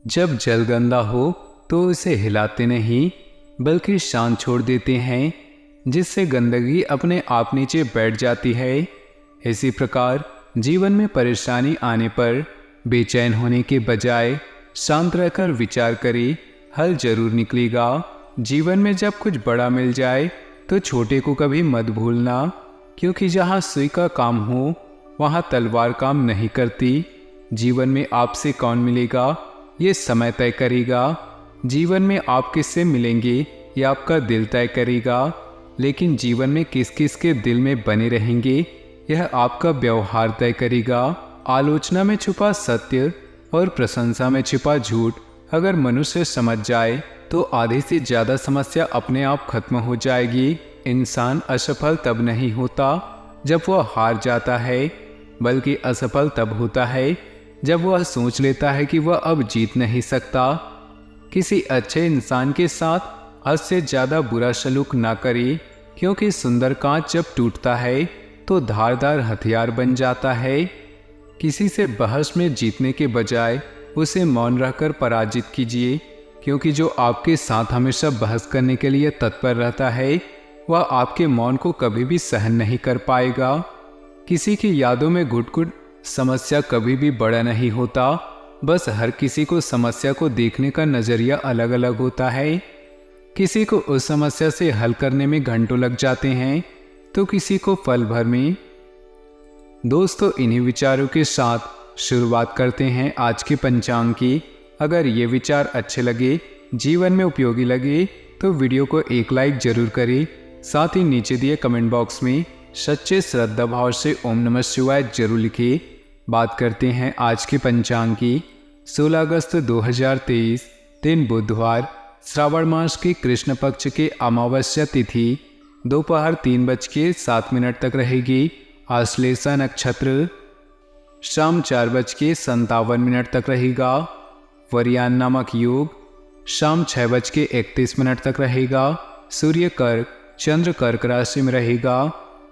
जब जल गंदा हो तो उसे हिलाते नहीं बल्कि शांत छोड़ देते हैं, जिससे गंदगी अपने आप नीचे बैठ जाती है। इसी प्रकार जीवन में परेशानी आने पर बेचैन होने के बजाय शांत रहकर विचार करें, हल जरूर निकलेगा। जीवन में जब कुछ बड़ा मिल जाए तो छोटे को कभी मत भूलना, क्योंकि जहाँ सुई का काम हो वहाँ तलवार काम नहीं करती। जीवन में आपसे कौन मिलेगा ये समय तय करेगा। जीवन में आप किससे मिलेंगे ये आपका दिल तय करेगा, लेकिन जीवन में किस किस के दिल में बने रहेंगे यह आपका व्यवहार तय करेगा। आलोचना में छुपा सत्य और प्रशंसा में छिपा झूठ अगर मनुष्य समझ जाए तो आधे से ज़्यादा समस्या अपने आप खत्म हो जाएगी। इंसान असफल तब नहीं होता जब वह हार जाता है, बल्कि असफल तब होता है जब वह सोच लेता है कि वह अब जीत नहीं सकता। किसी अच्छे इंसान के साथ हद से ज़्यादा बुरा सलूक ना करे, क्योंकि सुंदर कांच जब टूटता है तो धारदार हथियार बन जाता है। किसी से बहस में जीतने के बजाय उसे मौन रहकर पराजित कीजिए, क्योंकि जो आपके साथ हमेशा बहस करने के लिए तत्पर रहता है वह आपके मौन को कभी भी सहन नहीं कर पाएगा। किसी की यादों में घुट-घुट समस्या कभी भी बड़ा नहीं होता, बस हर किसी को समस्या को देखने का नज़रिया अलग अलग होता है। किसी को उस समस्या से हल करने में घंटों लग जाते हैं तो किसी को पल भर में। दोस्तों, इन्हीं विचारों के साथ शुरुआत करते हैं आज के पंचांग की। अगर ये विचार अच्छे लगे, जीवन में उपयोगी लगे तो वीडियो को एक लाइक जरूर करें। साथ ही नीचे दिए कमेंट बॉक्स में सच्चे श्रद्धा भाव से ओम नमः शिवाय जरूर लिखिए। बात करते हैं आज के पंचांग की। 16 अगस्त 2023 दिन बुधवार, श्रावण मास की कृष्ण पक्ष के अमावस्या तिथि दोपहर 3:07 तक रहेगी। आश्लेषा नक्षत्र शाम 4:57 तक रहेगा। वरियान नामक योग शाम 6:31 तक रहेगा। सूर्य कर्क चंद्र कर्क राशि में रहेगा।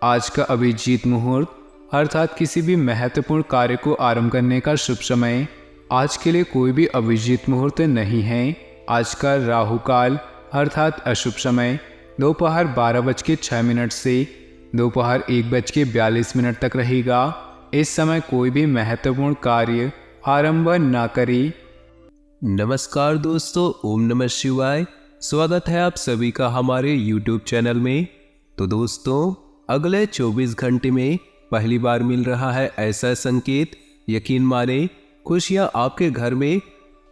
आज का अभिजीत मुहूर्त अर्थात किसी भी महत्वपूर्ण कार्य को आरंभ करने का शुभ समय। आज के लिए कोई भी अभिजीत मुहूर्त नहीं है। आज का राहु काल अर्थात अशुभ समय दोपहर 12:06 से दोपहर 1:42 तक रहेगा। इस समय कोई भी महत्वपूर्ण कार्य आरंभ न करें। नमस्कार दोस्तों, ओम नमः शिवाय। स्वागत है आप सभी का हमारे YouTube चैनल में। तो दोस्तों, अगले 24 घंटे में पहली बार मिल रहा है ऐसा संकेत, यकीन माने खुशियाँ आपके घर में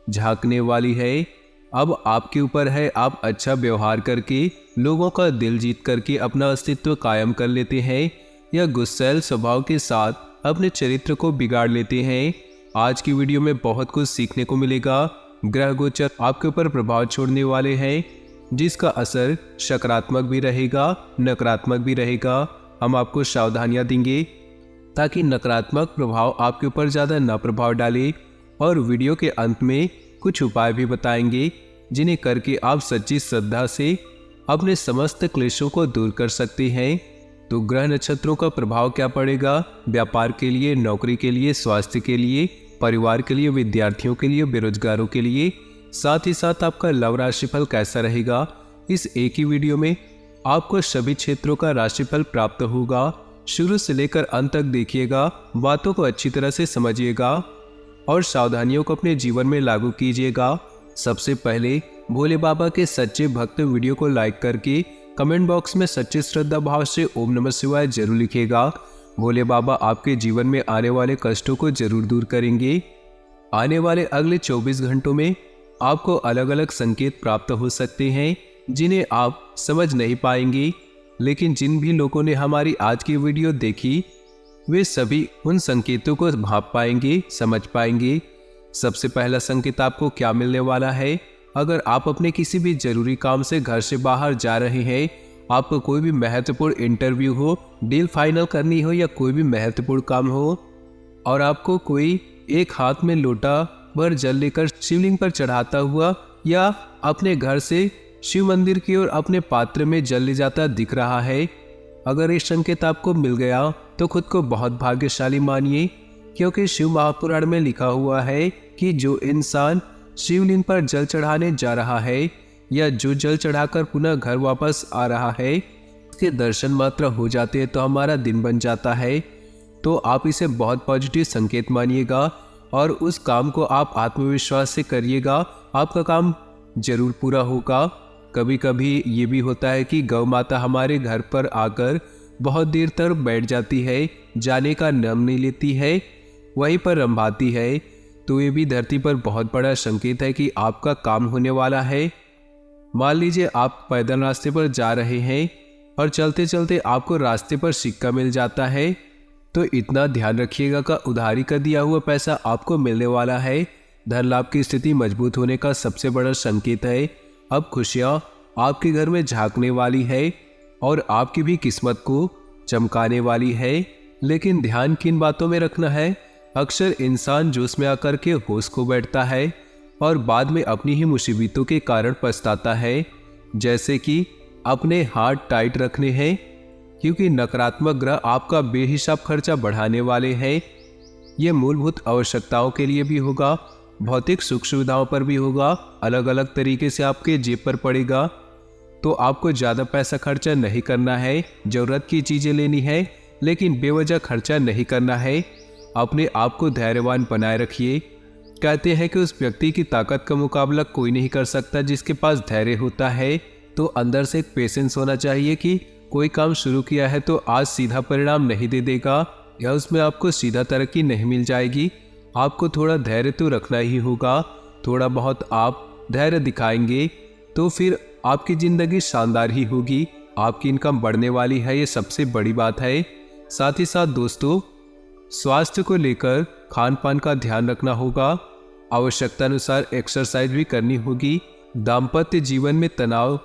झांकने वाली है। अब आपके ऊपर है, आप अच्छा व्यवहार करके लोगों का दिल जीत करके अपना अस्तित्व कायम कर लेते हैं या गुस्सैल स्वभाव के साथ अपने चरित्र को बिगाड़ लेते हैं। आज की वीडियो में बहुत कुछ सीखने को मिलेगा। ग्रह गोचर आपके ऊपर प्रभाव छोड़ने वाले हैं, जिसका असर सकारात्मक भी रहेगा, नकारात्मक भी रहेगा। हम आपको सावधानियां देंगे ताकि नकारात्मक प्रभाव आपके ऊपर ज़्यादा न प्रभाव डाले, और वीडियो के अंत में कुछ उपाय भी बताएंगे जिन्हें करके आप सच्ची श्रद्धा से अपने समस्त क्लेशों को दूर कर सकते हैं। तो ग्रह नक्षत्रों का प्रभाव क्या पड़ेगा व्यापार के लिए, नौकरी के लिए, स्वास्थ्य के लिए, परिवार के लिए, विद्यार्थियों के लिए, बेरोजगारों के लिए, साथ ही साथ आपका लव राशिफल कैसा रहेगा, इस एक ही वीडियो में आपको सभी क्षेत्रों का राशिफल प्राप्त होगा। शुरू से लेकर अंत तक देखिएगा, बातों को अच्छी तरह से समझिएगा और सावधानियों को अपने जीवन में लागू कीजिएगा। सबसे पहले भोले बाबा के सच्चे भक्त वीडियो को लाइक करके कमेंट बॉक्स में सच्चे श्रद्धा भाव से ओम नमः शिवाय जरूर लिखिएगा। भोले बाबा आपके जीवन में आने वाले कष्टों को जरूर दूर करेंगे। आने वाले अगले 24 घंटों में आपको अलग अलग संकेत प्राप्त हो सकते हैं जिन्हें आप समझ नहीं पाएंगे, लेकिन जिन भी लोगों ने हमारी आज की वीडियो देखी वे सभी उन संकेतों को भाप पाएंगे, समझ पाएंगे। सबसे पहला संकेत आपको क्या मिलने वाला है, अगर आप अपने किसी भी जरूरी काम से घर से बाहर जा रहे हैं, आपको कोई भी महत्वपूर्ण इंटरव्यू हो, डील फाइनल करनी हो या कोई भी महत्वपूर्ण काम हो, और आपको कोई एक हाथ में लोटा भर जल लेकर शिवलिंग पर चढ़ाता हुआ या अपने घर से शिव मंदिर की ओर अपने पात्र में जल ले जाता दिख रहा है, अगर ये संकेत आपको मिल गया तो खुद को बहुत भाग्यशाली मानिए, क्योंकि शिव महापुराण में लिखा हुआ है कि जो इंसान शिवलिंग पर जल चढ़ाने जा रहा है या जो जल चढ़ाकर पुनः घर वापस आ रहा है, उसके दर्शन मात्र हो जाते हैं तो हमारा दिन बन जाता है। तो आप इसे बहुत पॉजिटिव संकेत मानिएगा और उस काम को आप आत्मविश्वास से करिएगा, आपका काम जरूर पूरा होगा। कभी कभी ये भी होता है कि गौ माता हमारे घर पर आकर बहुत देर तक बैठ जाती है, जाने का नाम नहीं लेती है, वहीं पर रंभाती है। तो ये भी धरती पर बहुत बड़ा संकेत है कि आपका काम होने वाला है। मान लीजिए आप पैदल रास्ते पर जा रहे हैं और चलते चलते आपको रास्ते पर सिक्का मिल जाता है, तो इतना ध्यान रखिएगा कि उधारी का दिया हुआ पैसा आपको मिलने वाला है। धन लाभ की स्थिति मजबूत होने का सबसे बड़ा संकेत है। अब खुशियाँ आपके घर में झांकने वाली है और आपकी भी किस्मत को चमकाने वाली है। लेकिन ध्यान किन बातों में रखना है? अक्सर इंसान जोश में आकर के होश खो बैठता है और बाद में अपनी ही मुसीबतों के कारण पछताता है। जैसे कि अपने हाथ टाइट रखने हैं, क्योंकि नकारात्मक ग्रह आपका बेहिसाब खर्चा बढ़ाने वाले हैं। ये मूलभूत आवश्यकताओं के लिए भी होगा, भौतिक सुख सुविधाओं पर भी होगा, अलग अलग तरीके से आपके जेब पर पड़ेगा। तो आपको ज़्यादा पैसा खर्चा नहीं करना है, ज़रूरत की चीज़ें लेनी है, लेकिन बेवजह खर्चा नहीं करना है। अपने आप को धैर्यवान बनाए रखिए। कहते हैं कि उस व्यक्ति की ताकत का मुकाबला कोई नहीं कर सकता जिसके पास धैर्य होता है। तो अंदर से एक पेशेंस होना चाहिए कि कोई काम शुरू किया है तो आज सीधा परिणाम नहीं दे देगा या उसमें आपको सीधा तरक्की नहीं मिल जाएगी। आपको थोड़ा धैर्य तो रखना ही होगा। थोड़ा बहुत आप धैर्य दिखाएंगे तो फिर आपकी ज़िंदगी शानदार ही होगी। आपकी इनकम बढ़ने वाली है, ये सबसे बड़ी बात है। साथ ही साथ दोस्तों, स्वास्थ्य को लेकर खान पान का ध्यान रखना होगा। आवश्यकता अनुसार एक्सरसाइज भी करनी होगी। दाम्पत्य जीवन में तनाव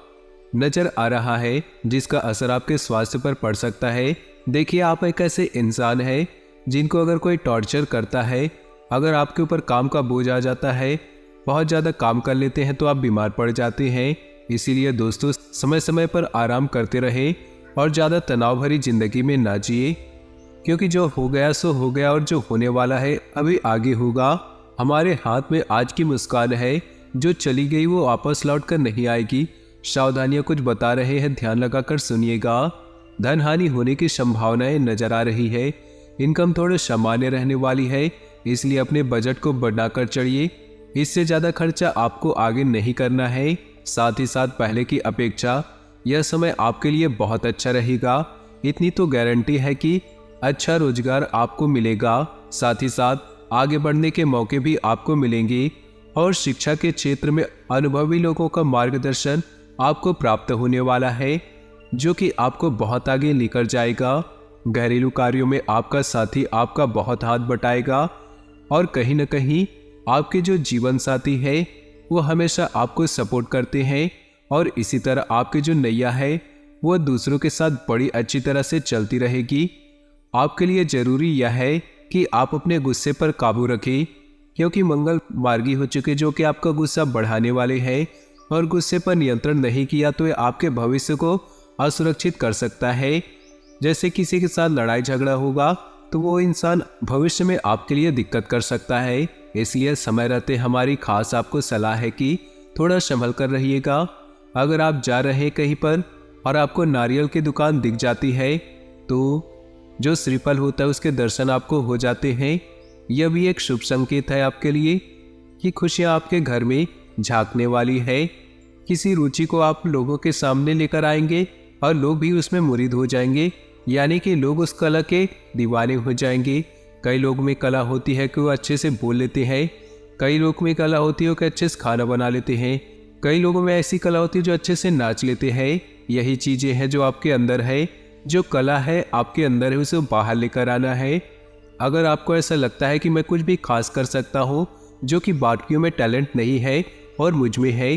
नजर आ रहा है जिसका असर आपके स्वास्थ्य पर पड़ सकता है। देखिए, आप एक ऐसे इंसान हैं जिनको अगर कोई टॉर्चर करता है, अगर आपके ऊपर काम का बोझ आ जाता है, बहुत ज़्यादा काम कर लेते हैं तो आप बीमार पड़ जाते हैं। इसीलिए दोस्तों, समय समय पर आराम करते रहें और ज़्यादा तनाव भरी जिंदगी में ना जिए, क्योंकि जो हो गया सो हो गया और जो होने वाला है अभी आगे होगा। हमारे हाथ में आज की मुस्कान है, जो चली गई वो वापस लौट कर नहीं आएगी। सावधानियां कुछ बता रहे हैं, ध्यान लगाकर सुनिएगा। धन हानि होने की संभावनाएं नजर आ रही है। इनकम थोड़े सामान्य रहने वाली है, इसलिए अपने बजट को बढ़ाकर चढ़िए। इससे ज़्यादा खर्चा आपको आगे नहीं करना है। साथ ही साथ पहले की अपेक्षा यह समय आपके लिए बहुत अच्छा रहेगा। इतनी तो गारंटी है कि अच्छा रोजगार आपको मिलेगा। साथ ही साथ आगे बढ़ने के मौके भी आपको मिलेंगे और शिक्षा के क्षेत्र में अनुभवी लोगों का मार्गदर्शन आपको प्राप्त होने वाला है, जो कि आपको बहुत आगे लेकर जाएगा। घरेलू कार्यों में आपका साथी आपका बहुत हाथ बटाएगा और कहीं न कहीं आपके जो जीवन साथी है वो हमेशा आपको सपोर्ट करते हैं और इसी तरह आपकी जो नैया है वो दूसरों के साथ बड़ी अच्छी तरह से चलती रहेगी। आपके लिए ज़रूरी यह है कि आप अपने गुस्से पर काबू रखें, क्योंकि मंगल मार्गी हो चुके जो कि आपका गुस्सा बढ़ाने वाले हैं और गुस्से पर नियंत्रण नहीं किया तो ये आपके भविष्य को असुरक्षित कर सकता है। जैसे किसी के साथ लड़ाई झगड़ा होगा तो वो इंसान भविष्य में आपके लिए दिक्कत कर सकता है। इसलिए समय रहते हमारी खास आपको सलाह है कि थोड़ा संभल कर रहिएगा। अगर आप जा रहे हैं कहीं पर और आपको नारियल की दुकान दिख जाती है तो जो श्रीफल होता है उसके दर्शन आपको हो जाते हैं। यह भी एक शुभ संकेत है आपके लिए कि खुशियाँ आपके घर में झांकने वाली है। किसी रुचि को आप लोगों के सामने लेकर आएंगे और लोग भी उसमें मुरीद हो जाएंगे, यानी कि लोग उस कला के दीवाने हो जाएंगे। कई लोग में कला होती है कि वो अच्छे से बोल लेते हैं, कई लोग में कला होती है कि अच्छे से खाना बना लेते हैं, कई लोगों में ऐसी कला होती है जो अच्छे से नाच लेते हैं। यही चीज़ें हैं जो आपके अंदर है। जो कला है आपके अंदर है उसे बाहर लेकर आना है। अगर आपको ऐसा लगता है कि मैं कुछ भी खास कर सकता हूँ जो कि बाकियों में टैलेंट नहीं है और मुझ में है,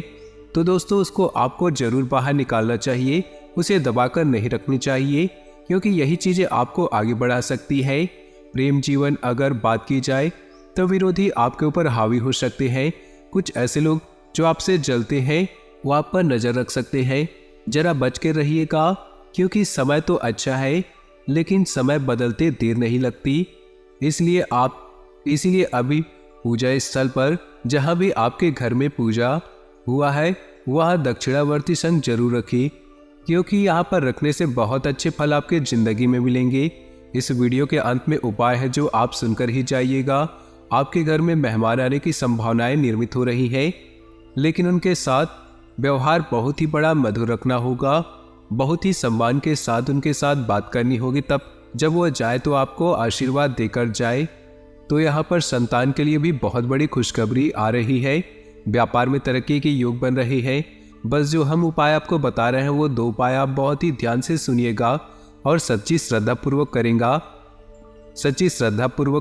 तो दोस्तों उसको आपको ज़रूर बाहर निकालना चाहिए, उसे दबाकर नहीं रखनी चाहिए, क्योंकि यही चीज़ें आपको आगे बढ़ा सकती है। प्रेम जीवन अगर बात की जाए तो विरोधी आपके ऊपर हावी हो सकते हैं। कुछ ऐसे लोग जो आपसे जलते हैं वो आप पर नज़र रख सकते हैं। जरा बच के रहिएगा, क्योंकि समय तो अच्छा है लेकिन समय बदलते देर नहीं लगती। इसलिए अभी पूजा स्थल पर जहाँ भी आपके घर में पूजा हुआ है वहाँ दक्षिणावर्ती शंख जरूर रखें, क्योंकि यहाँ पर रखने से बहुत अच्छे फल आपके जिंदगी में मिलेंगे। इस वीडियो के अंत में उपाय है जो आप सुनकर ही जाइएगा। आपके घर में मेहमान आने की संभावनाएं निर्मित हो रही है, लेकिन उनके साथ व्यवहार बहुत ही बड़ा मधुर रखना होगा। बहुत ही सम्मान के साथ उनके साथ बात करनी होगी, तब जब वो जाए तो आपको आशीर्वाद देकर जाए। तो यहाँ पर संतान के लिए भी बहुत बड़ी खुशखबरी आ रही है। व्यापार में तरक्की की योग बन रही है। बस जो हम उपाय आपको बता रहे हैं वो 2 उपाय आप बहुत ही ध्यान से सुनिएगा और सच्ची श्रद्धापूर्वक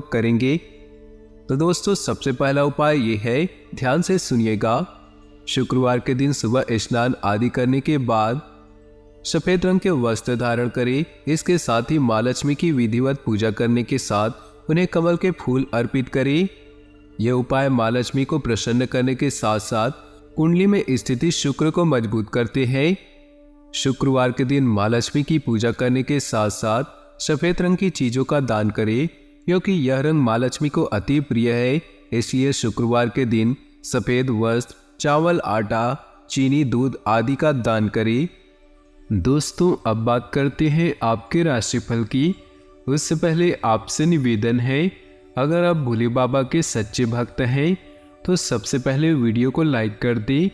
करेंगे। तो दोस्तों, सबसे पहला उपाय ये है, ध्यान से सुनिएगा। शुक्रवार के दिन सुबह स्नान आदि करने के बाद सफेद रंग के वस्त्र धारण करें। इसके साथ ही माँ लक्ष्मी की विधिवत पूजा करने के साथ उन्हें कमल के फूल अर्पित करें। यह उपाय माँ लक्ष्मी को प्रसन्न करने के साथ साथ कुंडली में स्थिति शुक्र को मजबूत करते हैं। शुक्रवार के दिन माँ लक्ष्मी की पूजा करने के साथ साथ सफेद रंग की चीजों का दान करें, क्योंकि यह रंग माँ लक्ष्मी को अति प्रिय है। इसलिए शुक्रवार के दिन सफेद वस्त्र, चावल, आटा, चीनी, दूध आदि का दान करें। दोस्तों, अब बात करते हैं आपके राशिफल की। उससे पहले आपसे निवेदन है, अगर आप भोले बाबा के सच्चे भक्त हैं तो सबसे पहले वीडियो को लाइक कर दें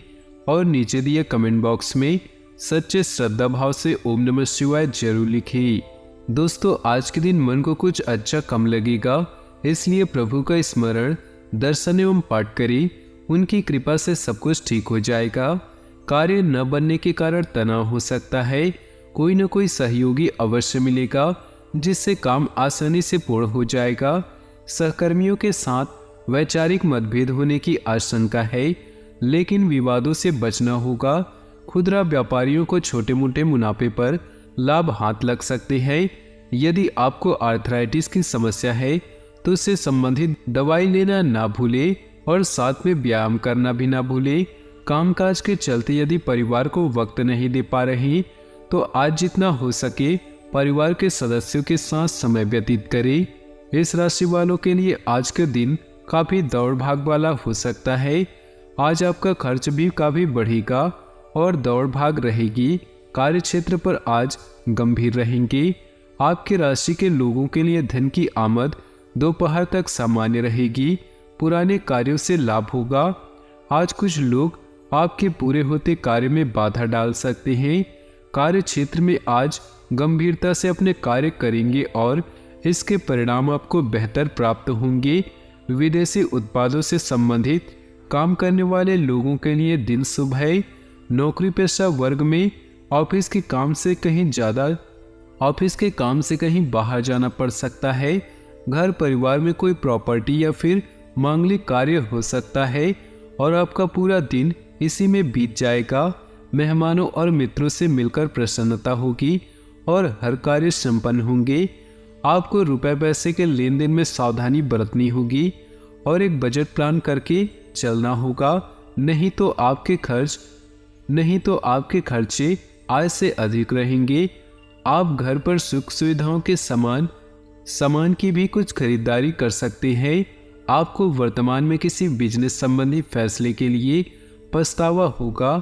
और नीचे दिए कमेंट बॉक्स में सच्चे श्रद्धा भाव से ओम नमः शिवाय जरूर लिखें। दोस्तों, आज के दिन मन को कुछ अच्छा कम लगेगा, इसलिए प्रभु का स्मरण, दर्शन एवं पाठ करें। उनकी कृपा से सब कुछ ठीक हो जाएगा। कार्य न बनने के कारण तनाव हो सकता है। कोई न कोई सहयोगी अवश्य मिलेगा, जिससे काम आसानी से पूर्ण हो जाएगा। सहकर्मियों के साथ वैचारिक मतभेद होने की आशंका है, लेकिन विवादों से बचना होगा। खुदरा व्यापारियों को छोटे मोटे मुनाफे पर लाभ हाथ लग सकते हैं। यदि आपको आर्थराइटिस की समस्या है तो उससे संबंधित दवाई लेना ना भूलें और साथ में व्यायाम करना भी ना भूलें। कामकाज के चलते यदि परिवार को वक्त नहीं दे पा रही तो आज जितना हो सके परिवार के सदस्यों के साथ समय व्यतीत करें। इस राशि वालों के लिए आज के दिन काफी दौड़ भाग वाला हो सकता है। आज आपका खर्च भी काफी बढ़ेगा और दौड़ भाग रहेगी। कार्य क्षेत्र पर आज गंभीर रहेंगे। आपके राशि के लोगों के लिए धन की आमद दोपहर तक सामान्य रहेगी। पुराने कार्यों से लाभ होगा। आज कुछ लोग आपके पूरे होते कार्य में बाधा डाल सकते हैं। कार्य क्षेत्र में आज गंभीरता से अपने कार्य करेंगे और इसके परिणाम आपको बेहतर प्राप्त होंगे। विदेशी उत्पादों से संबंधित काम करने वाले लोगों के लिए दिन शुभ है। नौकरी पेशा वर्ग में ऑफिस के काम से कहीं बाहर जाना पड़ सकता है। घर परिवार में कोई प्रॉपर्टी या फिर मांगलिक कार्य हो सकता है और आपका पूरा दिन इसी में बीत जाएगा। मेहमानों और मित्रों से मिलकर प्रसन्नता होगी और हर कार्य संपन्न होंगे। आपको रुपए पैसे के लेन देन में सावधानी बरतनी होगी और एक बजट प्लान करके चलना होगा, नहीं तो आपके खर्चे आय से अधिक रहेंगे। आप घर पर सुख सुविधाओं के सामान की भी कुछ खरीदारी कर सकते हैं। आपको वर्तमान में किसी बिजनेस संबंधी फैसले के लिए पछतावा होगा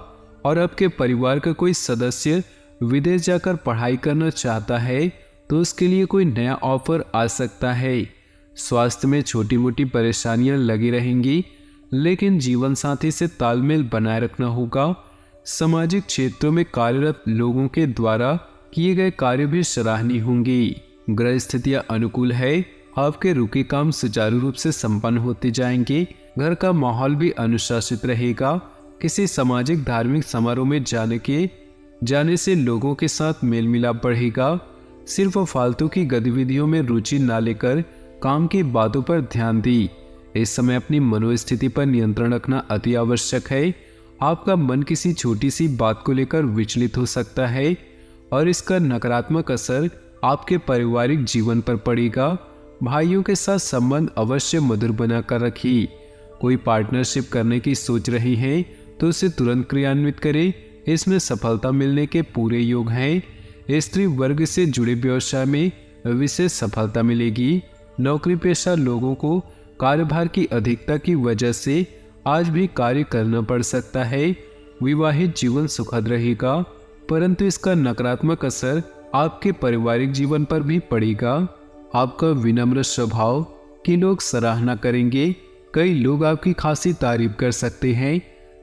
और आपके परिवार का कोई सदस्य विदेश जाकर पढ़ाई करना चाहता है तो उसके लिए कोई नया ऑफर आ सकता है। स्वास्थ्य में छोटी मोटी परेशानियां लगी रहेंगी, लेकिन जीवन साथी से तालमेल बनाए रखना होगा। सामाजिक क्षेत्रों में कार्यरत लोगों के द्वारा किए गए कार्य भी सराहनीय होंगे। ग्रह स्थितियां अनुकूल है। आपके रुके काम सुचारू रूप से संपन्न होते जाएंगे। घर का माहौल भी अनुशासित रहेगा। किसी सामाजिक धार्मिक समारोह में जाने से लोगों के साथ मेल मिलाप बढ़ेगा। सिर्फ फालतू की गतिविधियों में रुचि ना लेकर काम की बातों पर ध्यान दी। इस समय अपनी मनोस्थिति पर नियंत्रण रखना अति आवश्यक है। आपका मन किसी छोटी सी बात को लेकर विचलित हो सकता है और इसका नकारात्मक असर आपके पारिवारिक जीवन पर पड़ेगा। भाइयों के साथ संबंध अवश्य मधुर बनाकर रखिए। कोई पार्टनरशिप करने की सोच रही है तो उसे तुरंत क्रियान्वित करें। इसमें सफलता मिलने के पूरे योग हैं। स्त्री वर्ग से जुड़े व्यवसाय में विशेष सफलता मिलेगी। नौकरी पेशा लोगों को कार्यभार की अधिकता की वजह से आज भी कार्य करना पड़ सकता है। विवाहित जीवन सुखद रहेगा, परंतु इसका नकारात्मक असर आपके पारिवारिक जीवन पर भी पड़ेगा। आपका विनम्र स्वभाव की लोग सराहना करेंगे। कई लोग आपकी खासी तारीफ कर सकते हैं।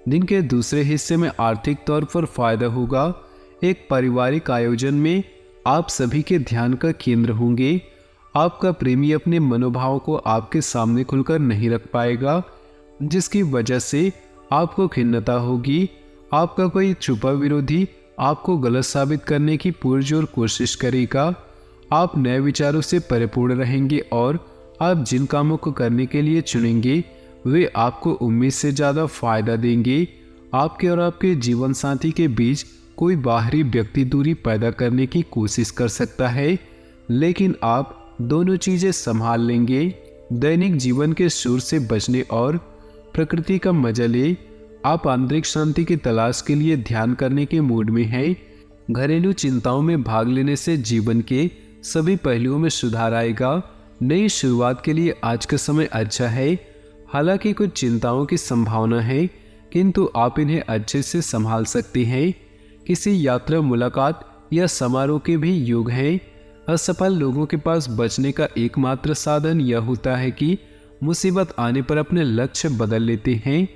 दिन के दूसरे हिस्से में आर्थिक तौर पर फायदा होगा। एक पारिवारिक आयोजन में आप सभी के ध्यान का केंद्र होंगे। आपका प्रेमी अपने मनोभाव को आपके सामने खुलकर नहीं रख पाएगा, जिसकी वजह से आपको खिन्नता होगी। आपका कोई छुपा विरोधी आपको गलत साबित करने की पुरजोर कोशिश करेगा। आप नए विचारों से परिपूर्ण रहेंगे और आप जिन कामों को करने के लिए चुनेंगे वे आपको उम्मीद से ज़्यादा फायदा देंगे। आपके और आपके जीवन साथी के बीच कोई बाहरी व्यक्ति दूरी पैदा करने की कोशिश कर सकता है, लेकिन आप दोनों चीज़ें संभाल लेंगे। दैनिक जीवन के शोर से बचने और प्रकृति का मजा ले आप आंतरिक शांति की तलाश के लिए ध्यान करने के मूड में हैं। घरेलू चिंताओं में भाग लेने से जीवन के सभी पहलुओं में सुधार आएगा। नई शुरुआत के लिए आज का समय अच्छा है। हालांकि कुछ चिंताओं की संभावना है, किंतु आप इन्हें अच्छे से संभाल सकते हैं। किसी यात्रा, मुलाकात या समारोह के भी योग हैं। असफल लोगों के पास बचने का एकमात्र साधन यह होता है कि मुसीबत आने पर अपने लक्ष्य बदल लेते हैं।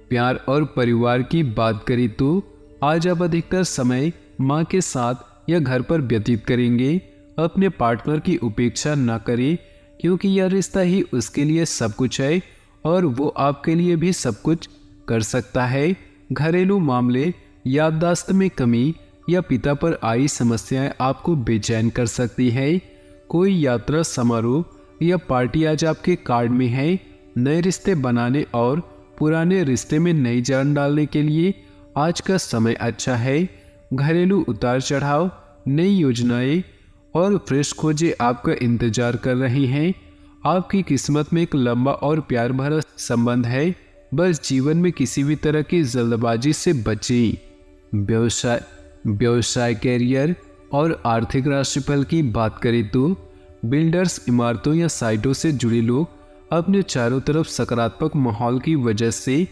प्यार और परिवार की बात करें तो आज आप अधिकतर समय माँ के साथ या घर पर व्यतीत करेंगे। अपने पार्टनर की उपेक्षा न करें, क्योंकि यह रिश्ता ही उसके लिए सब कुछ है और वो आपके लिए भी सब कुछ कर सकता है। घरेलू मामले, याददाश्त में कमी या पिता पर आई समस्याएं आपको बेचैन कर सकती है। कोई यात्रा, समारोह या पार्टी आज आपके कार्ड में है। नए रिश्ते बनाने और पुराने रिश्ते में नई जान डालने के लिए आज का समय अच्छा है। घरेलू उतार चढ़ाव, नई योजनाएं और फ्रेश खोजें आपका इंतजार कर रही हैं। आपकी किस्मत में एक लंबा और प्यार भरा संबंध है। बस जीवन में किसी भी तरह की जल्दबाजी से बचें। व्यवसाय, कैरियर और आर्थिक राशिफल की बात करें तो बिल्डर्स, इमारतों या साइटों से जुड़े लोग अपने चारों तरफ सकारात्मक माहौल की वजह से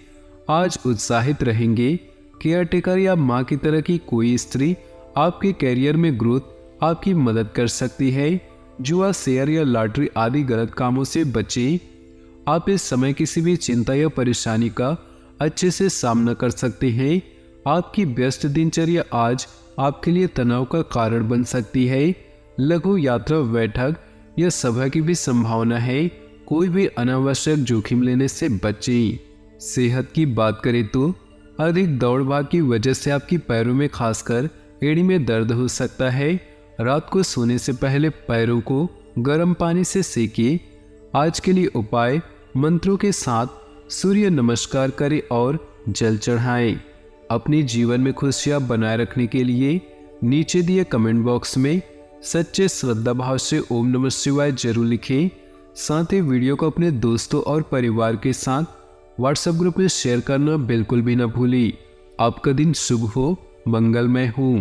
आज उत्साहित रहेंगे। केयरटेकर या माँ की तरह की कोई स्त्री आपके कैरियर में ग्रोथ आपकी मदद कर सकती है। जुआ, शेयर या लॉटरी आदि गलत कामों से बचें। आप इस समय किसी भी चिंता या परेशानी का अच्छे से सामना कर सकते हैं। आपकी व्यस्त दिनचर्या आज आपके लिए तनाव का कारण बन सकती है। लघु यात्रा, बैठक या सभा की भी संभावना है। कोई भी अनावश्यक जोखिम लेने से बचें। सेहत की बात करें तो अधिक दौड़ भाग की वजह से आपकी पैरों में, खासकर एड़ी में दर्द हो सकता है। रात को सोने से पहले पैरों को गर्म पानी से सेकें। आज के लिए उपाय, मंत्रों के साथ सूर्य नमस्कार करें और जल चढ़ाएं। अपने जीवन में खुशियां बनाए रखने के लिए नीचे दिए कमेंट बॉक्स में सच्चे श्रद्धा भाव से ओम नमः शिवाय जरूर लिखें। साथ ही वीडियो को अपने दोस्तों और परिवार के साथ व्हाट्सएप ग्रुप में शेयर करना बिल्कुल भी न भूलें। आपका दिन शुभ हो, मंगलमय हो।